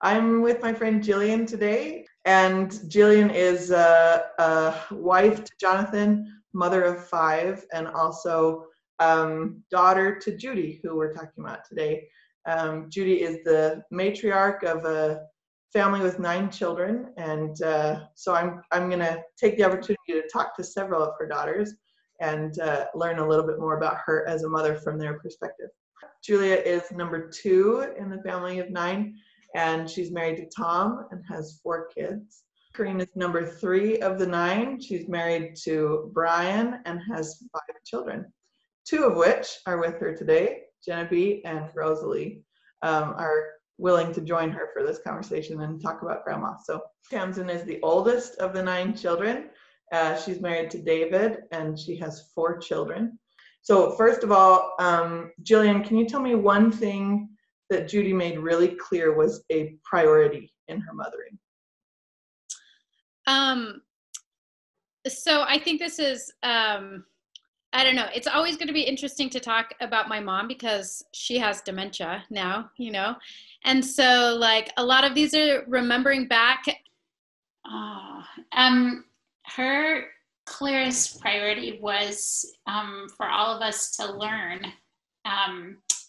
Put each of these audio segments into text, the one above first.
I'm with my friend Jillian today, and Jillian is a wife to Jonathan, mother of 5, and also daughter to Judy, who we're talking about today. Judy is the matriarch of a family with 9 children, and so I'm going to take the opportunity to talk to several of her daughters and learn a little bit more about her as a mother from their perspective. Julia is number 2 in the family of 9, and she's married to Tom and has 4 kids. Corinne is number 3 of the 9. She's married to Brian and has 5 children, 2 of which are with her today. Genevieve and Rosalie are willing to join her for this conversation and talk about grandma. So Tamsin is the oldest of the 9 children. She's married to David and she has 4 children. So first of all, Jillian, can you tell me one thing that Judy made really clear was a priority in her mothering? So I think this is, I don't know, it's always going to be interesting to talk about my mom because she has dementia now, you know? And so like a lot of these are remembering back. Her clearest priority was for all of us to learn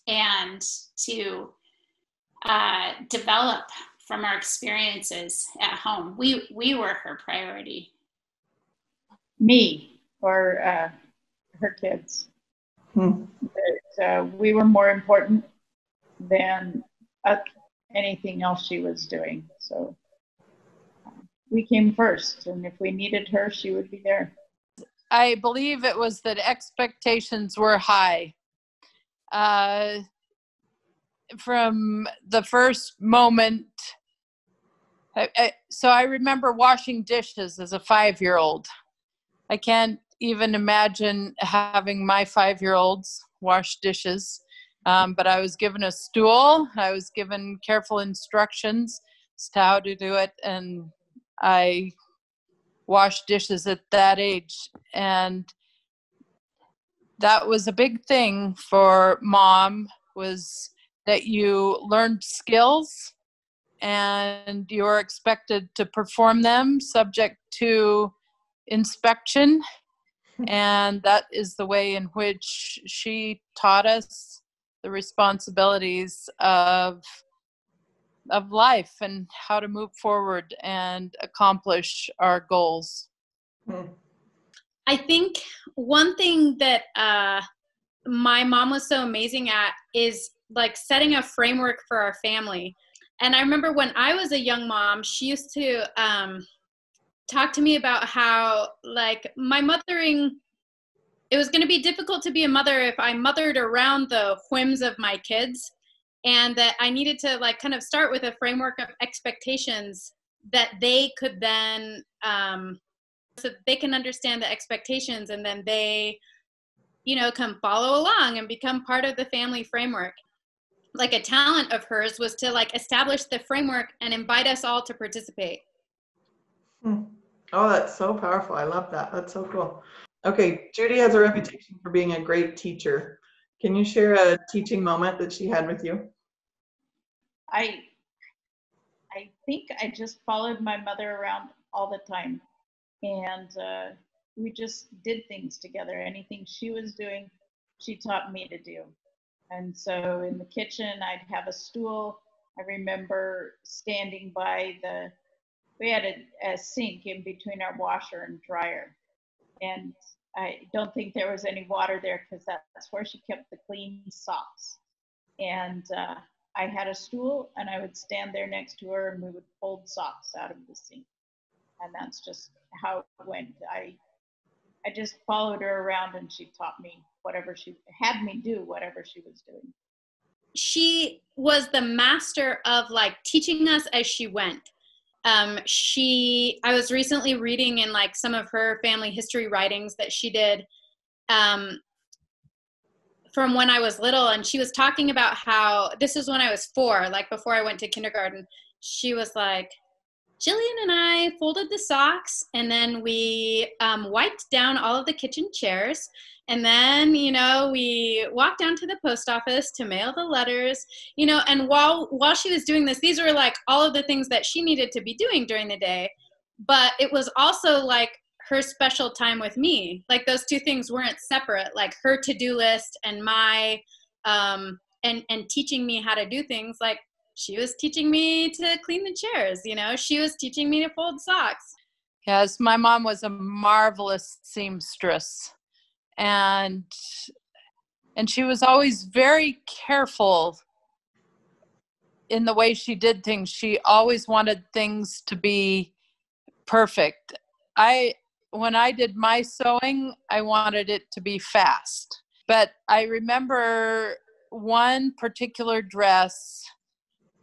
and to develop from our experiences at home. We were her priority. Me or her kids. But, we were more important than anything else she was doing. So we came first, and if we needed her, she would be there. I believe it was that expectations were high. From the first moment, so I remember washing dishes as a 5-year-old. I can't even imagine having my 5-year-olds wash dishes, but I was given a stool. I was given careful instructions as to how to do it, and I washed dishes at that age. And that was a big thing for Mom, was that you learned skills and you were expected to perform them subject to inspection. And that is the way in which she taught us the responsibilities of life and how to move forward and accomplish our goals. I think one thing that my mom was so amazing at is like setting a framework for our family. And I remember when I was a young mom, she used to talk to me about how like my mothering, it was going to be difficult to be a mother if I mothered around the whims of my kids, and that I needed to like kind of start with a framework of expectations that they could then, so they can understand the expectations, and then they, you know, can follow along and become part of the family framework. Like a talent of hers was to like establish the framework and invite us all to participate. Oh, that's so powerful. I love that. That's so cool. Okay, Judy has a reputation for being a great teacher. Can you share a teaching moment that she had with you? I think I just followed my mother around all the time, and we just did things together. Anything she was doing, she taught me to do. And so in the kitchen, I'd have a stool. I remember standing by we had a sink in between our washer and dryer. And I don't think there was any water there because that's where she kept the clean socks. And I had a stool and I would stand there next to her and we would fold socks out of the sink. And that's just how it went. I just followed her around and she taught me whatever she had me do, whatever she was doing. She was the master of like teaching us as she went. I was recently reading in like some of her family history writings that she did from when I was little, and she was talking about how, this is when I was 4, like before I went to kindergarten, she was like, Jillian and I folded the socks and then we wiped down all of the kitchen chairs And then, we walked down to the post office to mail the letters, and while she was doing this, these were like all of the things that she needed to be doing during the day. But it was also like her special time with me. Like those two things weren't separate, like her to-do list and my, and teaching me how to do things. Like she was teaching me to clean the chairs, she was teaching me to fold socks. Yes, my mom was a marvelous seamstress. And she was always very careful in the way she did things. She always wanted things to be perfect. When I did my sewing, I wanted it to be fast. But I remember one particular dress,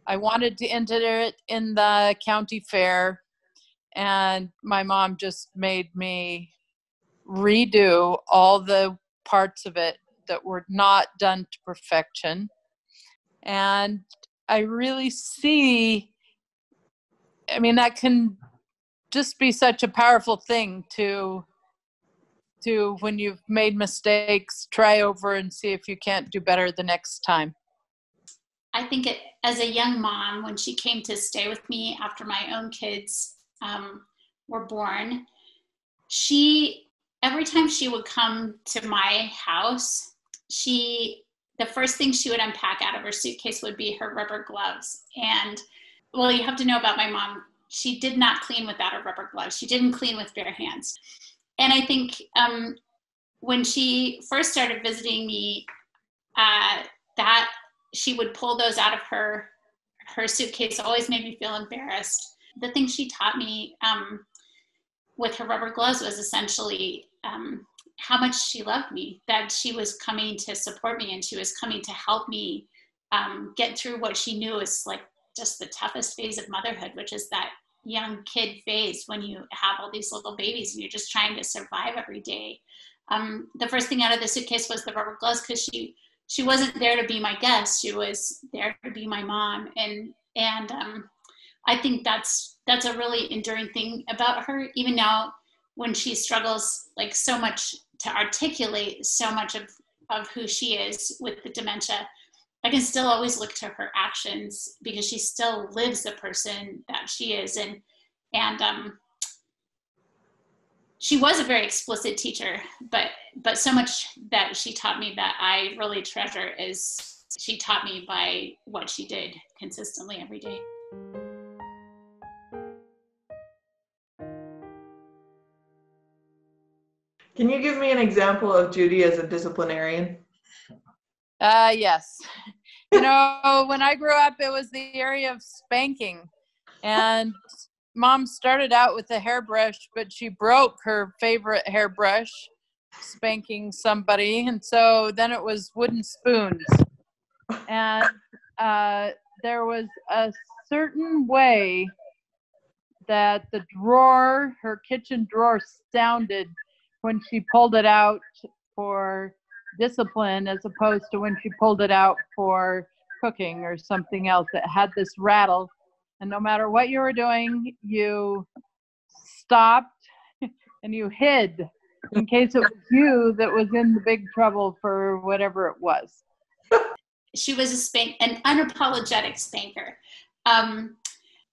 I wanted to enter it in the county fair, and my mom just made me redo all the parts of it that were not done to perfection. And I really see, that can just be such a powerful thing to when you've made mistakes, try over and see if you can't do better the next time. I think as a young mom, when she came to stay with me after my own kids were born, every time she would come to my house, the first thing she would unpack out of her suitcase would be her rubber gloves. And well, you have to know about my mom. She did not clean without her rubber gloves. She didn't clean with bare hands. And I think when she first started visiting me, that she would pull those out of her suitcase always made me feel embarrassed. The thing she taught me with her rubber gloves was essentially how much she loved me, that she was coming to support me and she was coming to help me get through what she knew was like just the toughest phase of motherhood, which is that young kid phase when you have all these little babies and you're just trying to survive every day. The first thing out of the suitcase was the rubber gloves, because she wasn't there to be my guest. She was there to be my mom. And I think that's a really enduring thing about her. Even now, when she struggles like so much to articulate so much of who she is with the dementia, I can still always look to her actions because she still lives the person that she is. And she was a very explicit teacher, but so much that she taught me that I really treasure is she taught me by what she did consistently every day. Can you give me an example of Judy as a disciplinarian? Yes. When I grew up, it was the area of spanking. And Mom started out with a hairbrush, but she broke her favorite hairbrush spanking somebody. And so then it was wooden spoons. And there was a certain way that the drawer, her kitchen drawer, sounded when she pulled it out for discipline as opposed to when she pulled it out for cooking or something else. It had this rattle, and no matter what you were doing, you stopped and you hid in case it was you that was in the big trouble for whatever it was. She was an unapologetic spanker,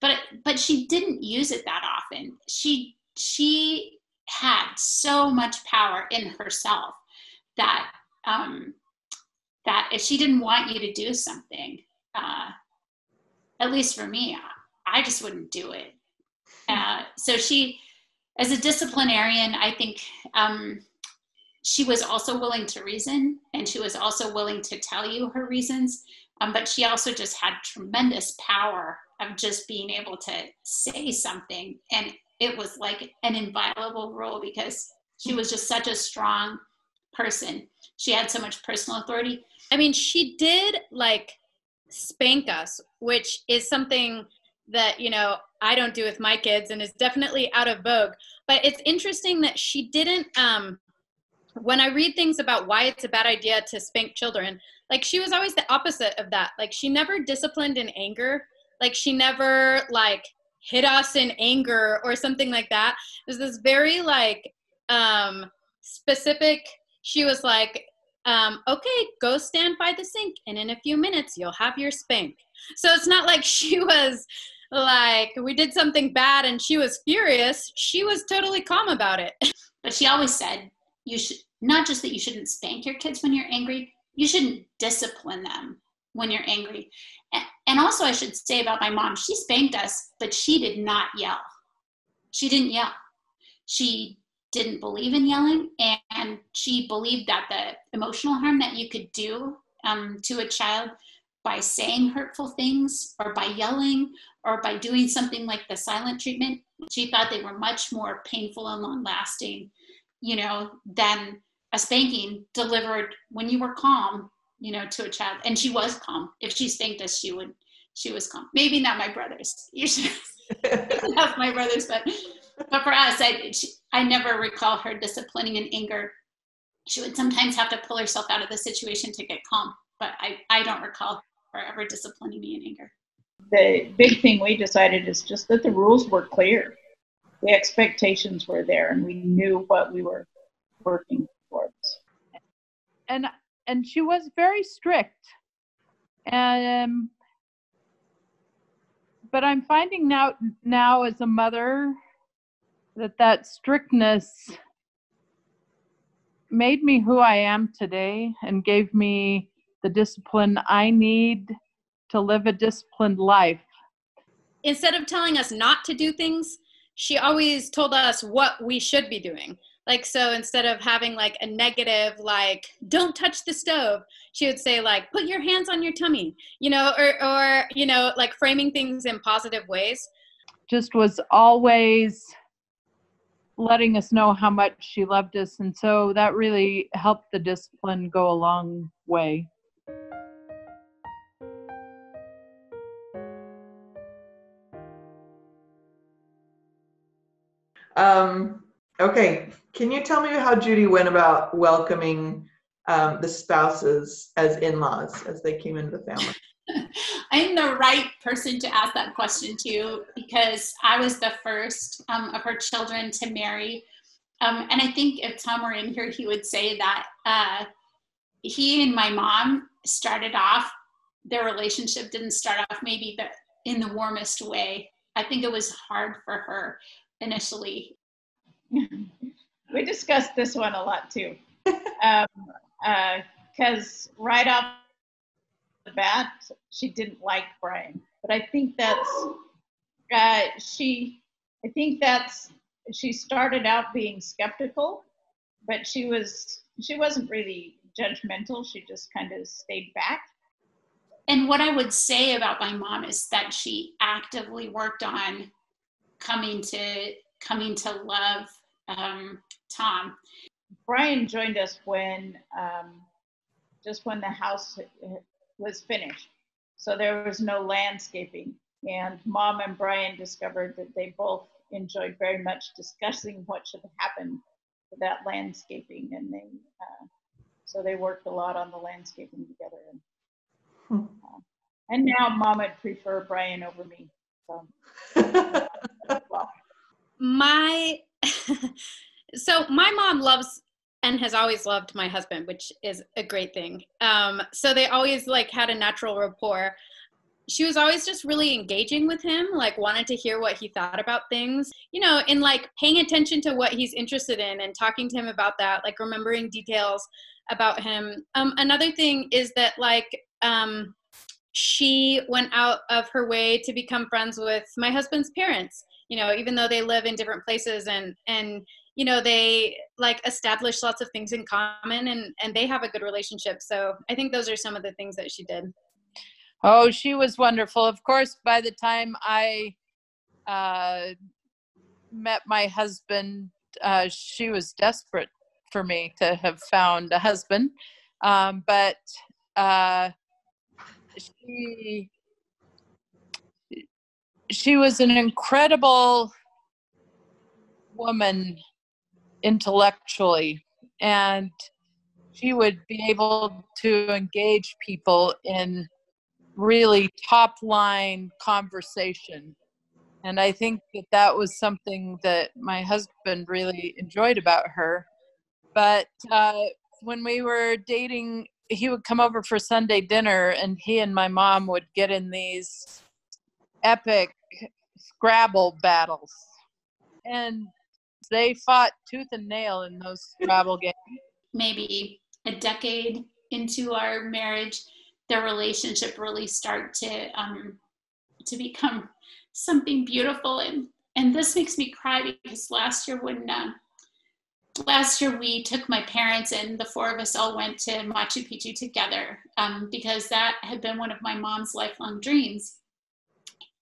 but she didn't use it that often. She had so much power in herself that if she didn't want you to do something, at least for me, I just wouldn't do it. So she, as a disciplinarian, I think she was also willing to reason, and she was also willing to tell you her reasons, but she also just had tremendous power of just being able to say something, and it was like an inviolable rule because she was just such a strong person. She had so much personal authority. I mean, she did like spank us, which is something that, I don't do with my kids and is definitely out of vogue. But it's interesting that she didn't, when I read things about why it's a bad idea to spank children, like she was always the opposite of that. Like she never disciplined in anger. Like she never like hit us in anger or something like that. It was this very like specific she was like, okay, go stand by the sink, and in a few minutes you'll have your spank. So it's not like she was like, we did something bad and she was furious. She was totally calm about it. But she always said, you should, not just that you shouldn't spank your kids when you're angry, you shouldn't discipline them when you're angry. And also I should say about my mom, she spanked us, but she did not yell. She didn't yell. She didn't believe in yelling, and she believed that the emotional harm that you could do to a child by saying hurtful things or by yelling or by doing something like the silent treatment, she thought they were much more painful and long-lasting, than a spanking delivered when you were calm, to a child. And she was calm. If she spanked us, she was calm. Maybe not my brothers. You should ask my brothers, but for us, I never recall her disciplining in anger. She would sometimes have to pull herself out of the situation to get calm, but I don't recall her ever disciplining me in anger. The big thing we decided is just that the rules were clear. The expectations were there, and we knew what we were working towards. And she was very strict. But I'm finding now as a mother that strictness made me who I am today and gave me the discipline I need to live a disciplined life. Instead of telling us not to do things, she always told us what we should be doing. Like, so instead of having like a negative, like, don't touch the stove, she would say like, put your hands on your tummy, or like framing things in positive ways. Just was always letting us know how much she loved us. And so that really helped the discipline go a long way. Okay, can you tell me how Judy went about welcoming the spouses as in-laws as they came into the family? I'm the right person to ask that question to, because I was the first of her children to marry. And I think if Tom were in here, he would say that he and my mom started off, their relationship didn't start off maybe in the warmest way. I think it was hard for her initially. We discussed this one a lot too, because right off the bat, she didn't like Brian. But I think she started out being skeptical, but she wasn't really judgmental. She just kind of stayed back. And what I would say about my mom is that she actively worked on coming to love Tom. Brian joined us when the house was finished. So there was no landscaping. And Mom and Brian discovered that they both enjoyed very much discussing what should happen to that landscaping. And so they worked a lot on the landscaping together. And now Mom would prefer Brian over me. So, well. So my mom loves and has always loved my husband, which is a great thing. So they always like had a natural rapport. She was always just really engaging with him, like wanted to hear what he thought about things, and like paying attention to what he's interested in and talking to him about that, like remembering details about him. Another thing is that like she went out of her way to become friends with my husband's parents, even though they live in different places, and they like establish lots of things in common, and they have a good relationship. So I think those are some of the things that she did. Oh, she was wonderful. Of course, by the time I met my husband, she was desperate for me to have found a husband. But she was an incredible woman intellectually, and she would be able to engage people in really top line conversation. And I think that was something that my husband really enjoyed about her. But when we were dating, he would come over for Sunday dinner, and he and my mom would get in these epic Scrabble battles. And they fought tooth and nail in those Scrabble games. Maybe a decade into our marriage, their relationship really started to become something beautiful. And this makes me cry because last year we took my parents and the four of us all went to Machu Picchu together because that had been one of my mom's lifelong dreams.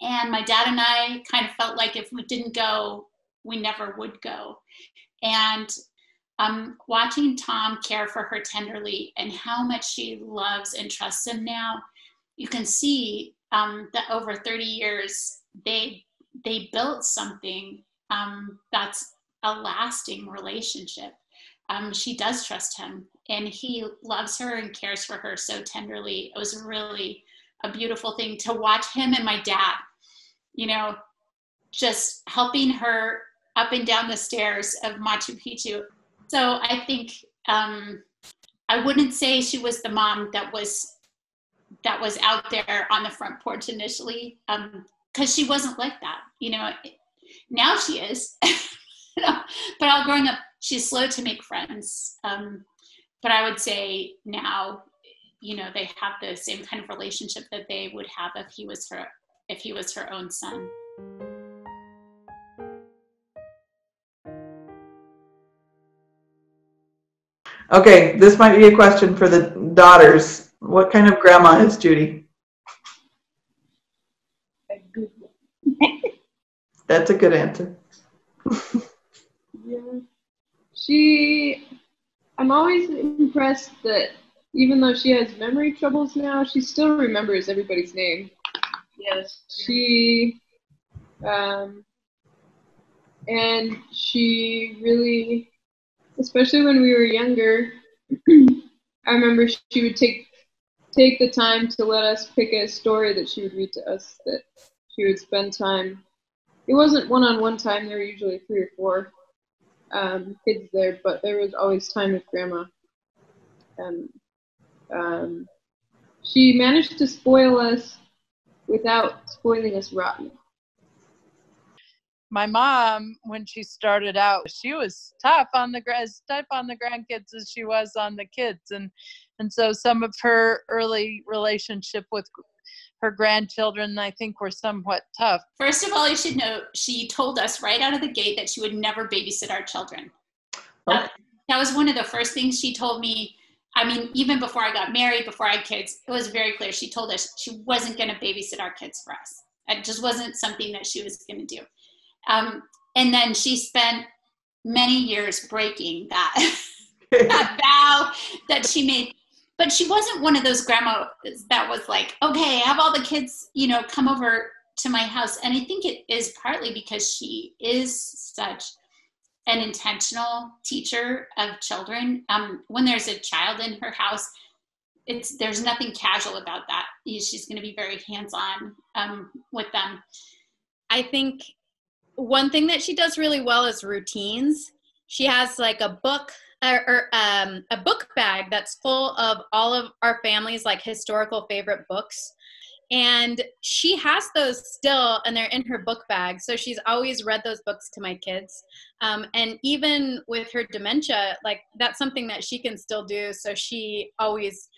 And my dad and I kind of felt like if we didn't go, we never would go. And watching Tom care for her tenderly and how much she loves and trusts him now, you can see that over 30 years, they built something that's a lasting relationship. She does trust him, and he loves her and cares for her so tenderly. It was really a beautiful thing to watch him and my dad, just helping her up and down the stairs of Machu Picchu. So I think I wouldn't say she was the mom that was out there on the front porch initially, because she wasn't like that. Now she is. But all growing up, she's slow to make friends. But I would say now, they have the same kind of relationship that they would have if he was her own son. Okay, this might be a question for the daughters. What kind of grandma is Judy? A good one. That's a good answer. Yeah. I'm always impressed that even though she has memory troubles now, she still remembers everybody's name. Yes. And she really, especially when we were younger, I remember she would take the time to let us pick a story that she would read to us, that she would spend time. It wasn't one-on-one time. There were usually 3 or 4 kids there, but there was always time with Grandma. And she managed to spoil us without spoiling us rotten. My mom, when she started out, she was tough on the grandkids as she was on the kids, and so some of her early relationship with her grandchildren, I think, were somewhat tough. First of all, you should know she told us right out of the gate that she would never babysit our children. Okay. That was one of the first things she told me. I mean, even before I got married, before I had kids, it was very clear. She told us she wasn't going to babysit our kids for us. It just wasn't something that she was going to do. And then she spent many years breaking that vow that she made. But she wasn't one of those grandmas that was like, okay, have all the kids, come over to my house. And I think it is partly because she is such an intentional teacher of children. When there's a child in her house, there's nothing casual about that. She's going to be very hands-on with them. I think one thing that she does really well is routines. She has like a book or a book bag that's full of all of our family's like historical favorite books. And she has those still, and they're in her book bag. So she's always read those books to my kids. And even with her dementia, like that's something that she can still do. So she always,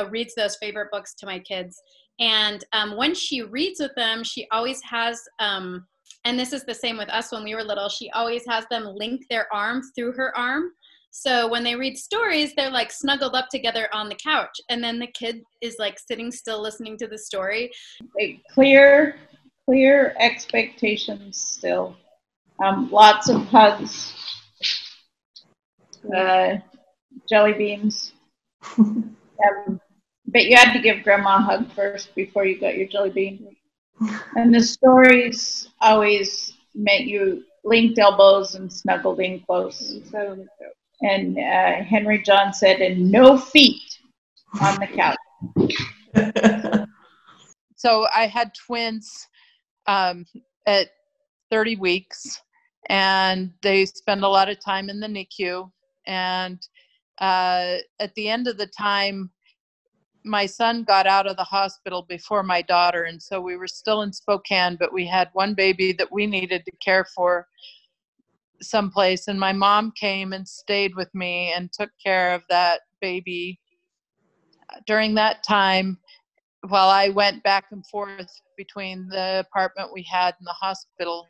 reads those favorite books to my kids. And when she reads with them, she always has, and this is the same with us when we were little, she always has them link their arms through her arm. So when they read stories, they're like snuggled up together on the couch. And then the kid is like sitting still listening to the story. Clear expectations still. Lots of hugs. Jelly beans. But you had to give Grandma a hug first before you got your jelly bean. And the stories always meant you linked elbows and snuggled in close. And Henry John said, and no feet on the couch. So I had twins at 30 weeks, and they spend a lot of time in the NICU. And at the end of the time, my son got out of the hospital before my daughter, and so we were still in Spokane, but we had one baby that we needed to care for someplace, and my mom came and stayed with me and took care of that baby during that time while I went back and forth between the apartment we had and the hospital.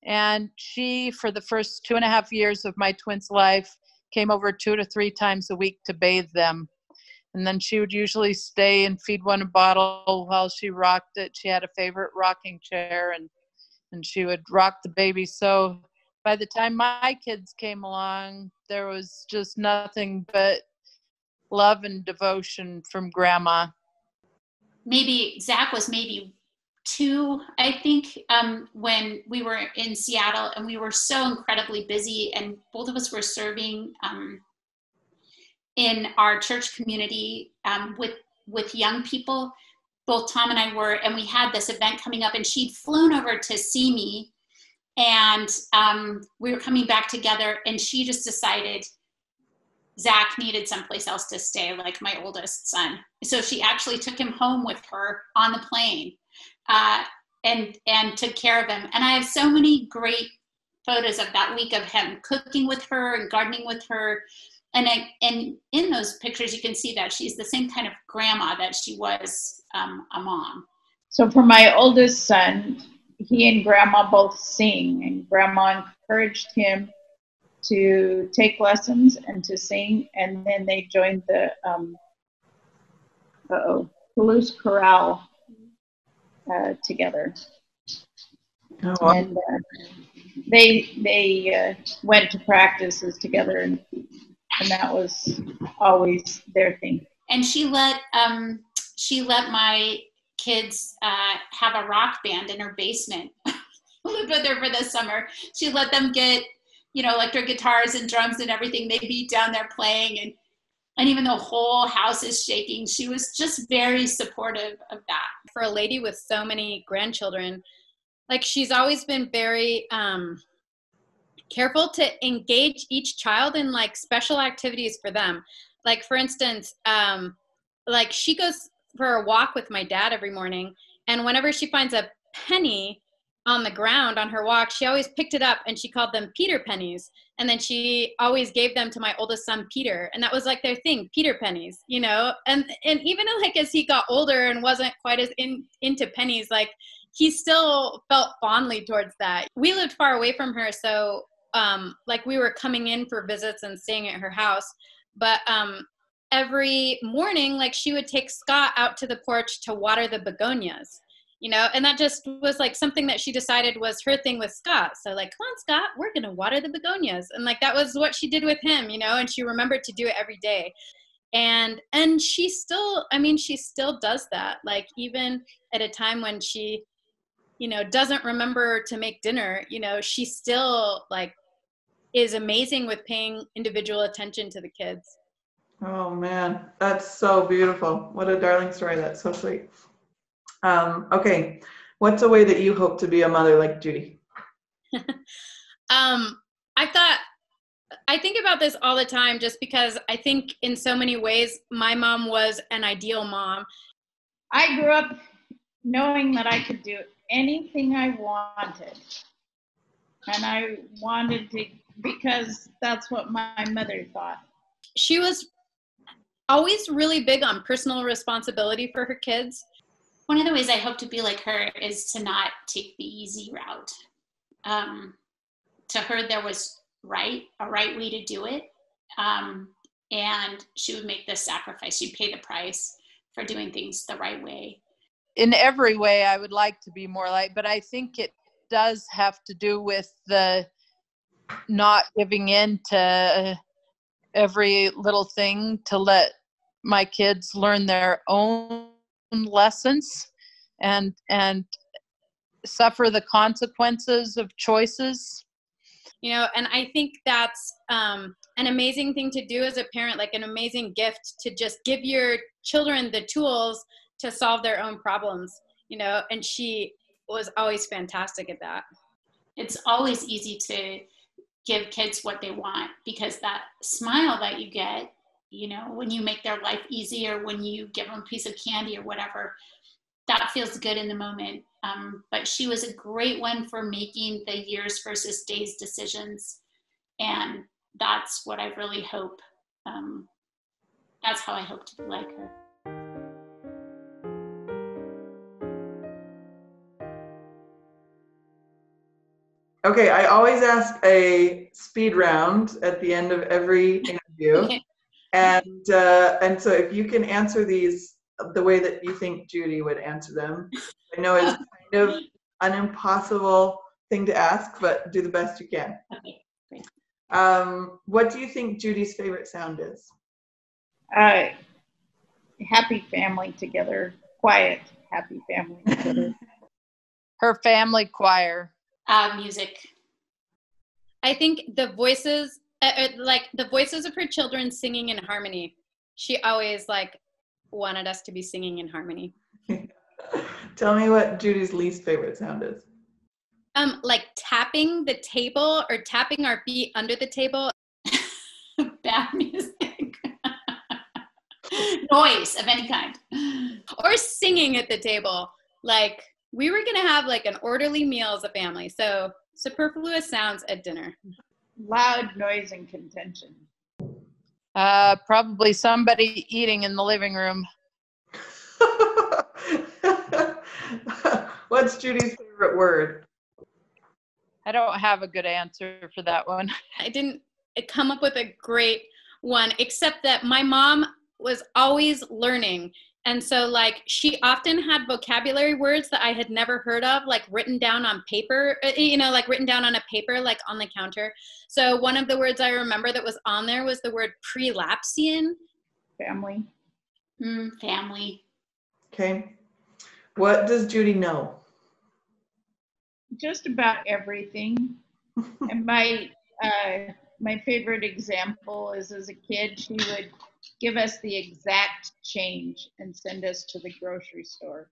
And she, for the first 2.5 years of my twins' life, came over 2 to 3 times a week to bathe them. And then she would usually stay and feed one a bottle while she rocked it. She had a favorite rocking chair, and she would rock the baby. So by the time my kids came along, there was just nothing but love and devotion from Grandma. Maybe Zach was maybe 2, I think, when we were in Seattle, and we were so incredibly busy, and both of us were serving in our church community with young people. Both Tom and I were, and we had this event coming up, and she'd flown over to see me, and we were coming back together, and she just decided Zach needed someplace else to stay, like my oldest son. So she actually took him home with her on the plane, and took care of him. And I have so many great photos of that week of him cooking with her and gardening with her. And in those pictures, you can see that she's the same kind of grandma that she was a mom. So for my oldest son, he and Grandma both sing, and Grandma encouraged him to take lessons and to sing, and then they joined the Palouse Chorale together. Oh, wow. And they went to practices together, and that was always their thing. And she let my kids have a rock band in her basement. Lived with her for the summer. She let them get, electric guitars and drums and everything. They'd be down there playing, and even the whole house is shaking. She was just very supportive of that. For a lady with so many grandchildren, like, she's always been very careful to engage each child in like special activities for them. Like, for instance, like, she goes for a walk with my dad every morning, and whenever she finds a penny on the ground on her walk, she always picked it up and she called them Peter pennies. And then she always gave them to my oldest son, Peter. And that was like their thing, Peter pennies, and even like as he got older and wasn't quite as into pennies, like, he still felt fondly towards that. We lived far away from her. So like, we were coming in for visits and staying at her house. But every morning, like, she would take Scott out to the porch to water the begonias. And that just was like something that she decided was her thing with Scott. So like, come on, Scott, we're going to water the begonias. And like, that was what she did with him, and she remembered to do it every day. And she still does that. Like, even at a time when she, doesn't remember to make dinner, she still like is amazing with paying individual attention to the kids. Oh man, that's so beautiful. What a darling story. That's so sweet. Okay, what's a way that you hope to be a mother like Judy? I think about this all the time, just because I think in so many ways my mom was an ideal mom. I grew up knowing that I could do anything I wanted. And I wanted to, because that's what my mother thought. She was always really big on personal responsibility for her kids. One of the ways I hope to be like her is to not take the easy route. To her, there was a right way to do it. And she would make the sacrifice. She'd pay the price for doing things the right way. In every way, I would like to be more like, but I think it does have to do with the not giving in to every little thing, to let my kids learn their own lessons and suffer the consequences of choices. And I think that's an amazing thing to do as a parent, like an amazing gift to just give your children the tools to solve their own problems, and she was always fantastic at that. It's always easy give kids what they want, because that smile that you get, you know, when you make their life easier, when you give them a piece of candy or whatever, that feels good in the moment. But she was a great one for making the years versus days decisions. And that's what I really hope. That's how I hope to be like her. Okay, I always ask a speed round at the end of every interview. Okay. And so if you can answer these the way that you think Judy would answer them. I know it's kind of an impossible thing to ask, but do the best you can. Okay, great. What do you think Judy's favorite sound is? Happy family together. Quiet, happy family together. Her family choir. Music. I think the voices, like the voices of her children singing in harmony. She always like wanted us to be singing in harmony. Tell me what Judy's least favorite sound is. Like tapping the table or tapping our feet under the table. Bad music. Noise of any kind. Or singing at the table. Like we were gonna have like an orderly meal as a family. So superfluous sounds at dinner. Loud noise and contention. Probably somebody eating in the living room. What's Judy's favorite word? I don't have a good answer for that one. I didn't come up with a great one, except that my mom was always learning. And so like she often had vocabulary words that I had never heard of, like written down on paper, like written down on a paper, like on the counter. So one of the words I remember that was on there was the word prelapsian. Family. Family. Okay. What does Judy know? Just about everything. And my favorite example is, as a kid, she would give us the exact change and send us to the grocery store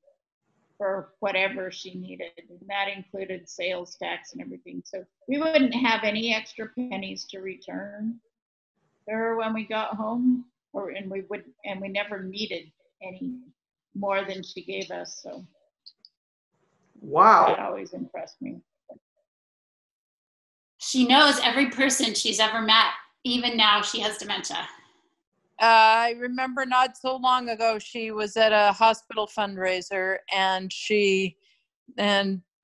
for whatever she needed. And that included sales tax and everything. So we wouldn't have any extra pennies to return to her when we got home, and we never needed any more than she gave us. So Wow. that always impressed me. She knows every person she's ever met. Even now, she has dementia. I remember not so long ago, she was at a hospital fundraiser and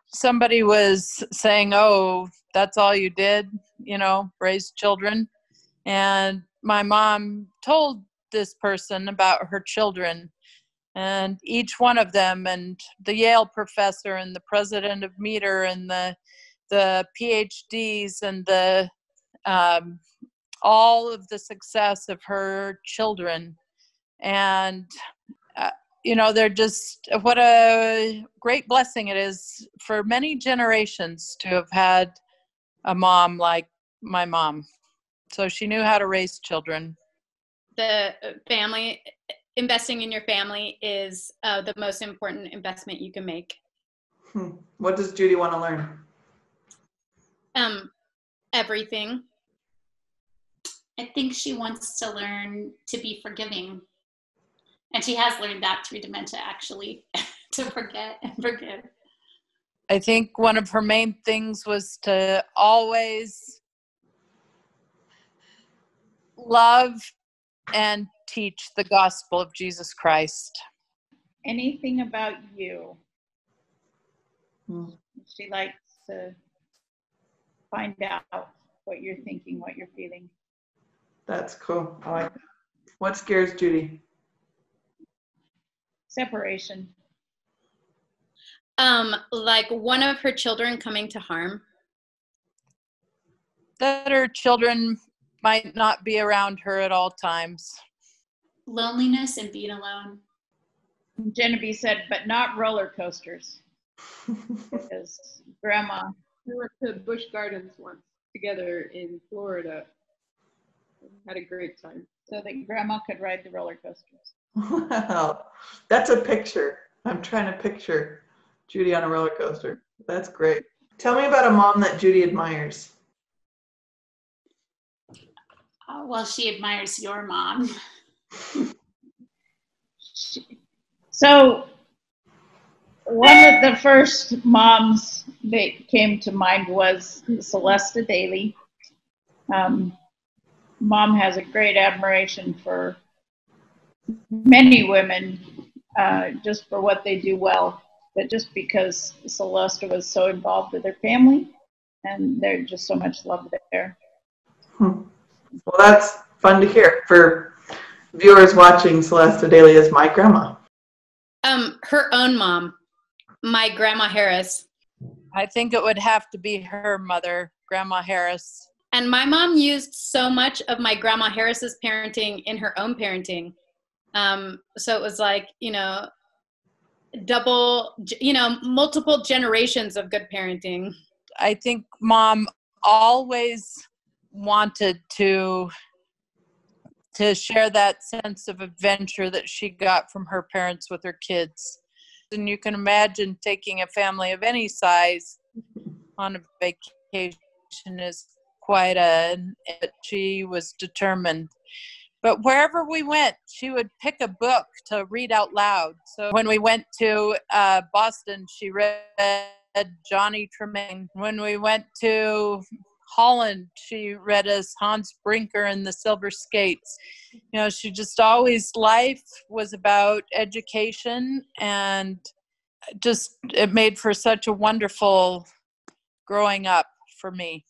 somebody was saying, "Oh, that's all you did, raise children." And my mom told this person about her children, and each one of them, and the Yale professor and the president of Meter and the PhDs and the all of the success of her children. And they're just, what a great blessing it is for many generations to have had a mom like my mom. So she knew how to raise children. The family, investing in your family is the most important investment you can make. What does Judy want to learn? Everything. I think she wants to learn to be forgiving. And she has learned that through dementia, actually, to forget and forgive. I think one of her main things was to always love and teach the gospel of Jesus Christ. Anything about you. She likes to find out what you're thinking, what you're feeling. That's cool. I like that. What scares Judy? Separation. Like one of her children coming to harm. That her children might not be around her at all times. Loneliness and being alone. Genevieve said, but not roller coasters. Because Grandma. We went to Busch Gardens once together in Florida. Had a great time. So that Grandma could ride the roller coasters. Wow. That's a picture. I'm trying to picture Judy on a roller coaster. That's great. Tell me about a mom that Judy admires. Well, she admires your mom. So one of the first moms that came to mind was Celesta Daly. Mom has a great admiration for many women, just for what they do well, but just because Celesta was so involved with her family, and there's just so much love there. Well, that's fun to hear for viewers watching. Celesta Daly is my grandma. Her own mom, my Grandma Harris. I think it would have to be her mother, Grandma Harris. And my mom used so much of my Grandma Harris's parenting in her own parenting. So it was like, multiple generations of good parenting. I think Mom always wanted to share that sense of adventure that she got from her parents with her kids. And you can imagine taking a family of any size on a vacation is she was determined. But wherever we went, she would pick a book to read out loud. So when we went to Boston, she read Johnny Tremaine. When we went to Holland, she read us Hans Brinker and the Silver Skates. She just always, life was about education, and just it made for such a wonderful growing up for me.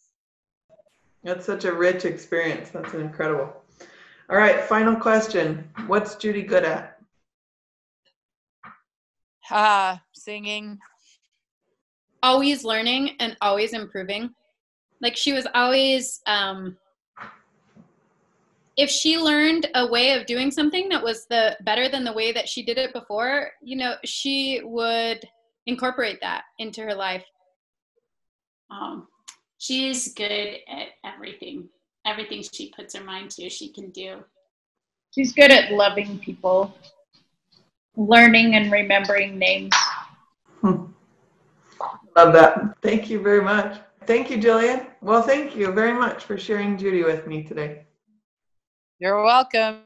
That's such a rich experience. That's incredible. All right, final question. What's Judy good at? Singing. Always learning and always improving. Like, she was always, if she learned a way of doing something that was better than the way that she did it before, she would incorporate that into her life. She's good at everything. Everything she puts her mind to, she can do. She's good at loving people, learning and remembering names. Love that. Thank you very much. Thank you, Jillian. Well, thank you very much for sharing Judy with me today. You're welcome.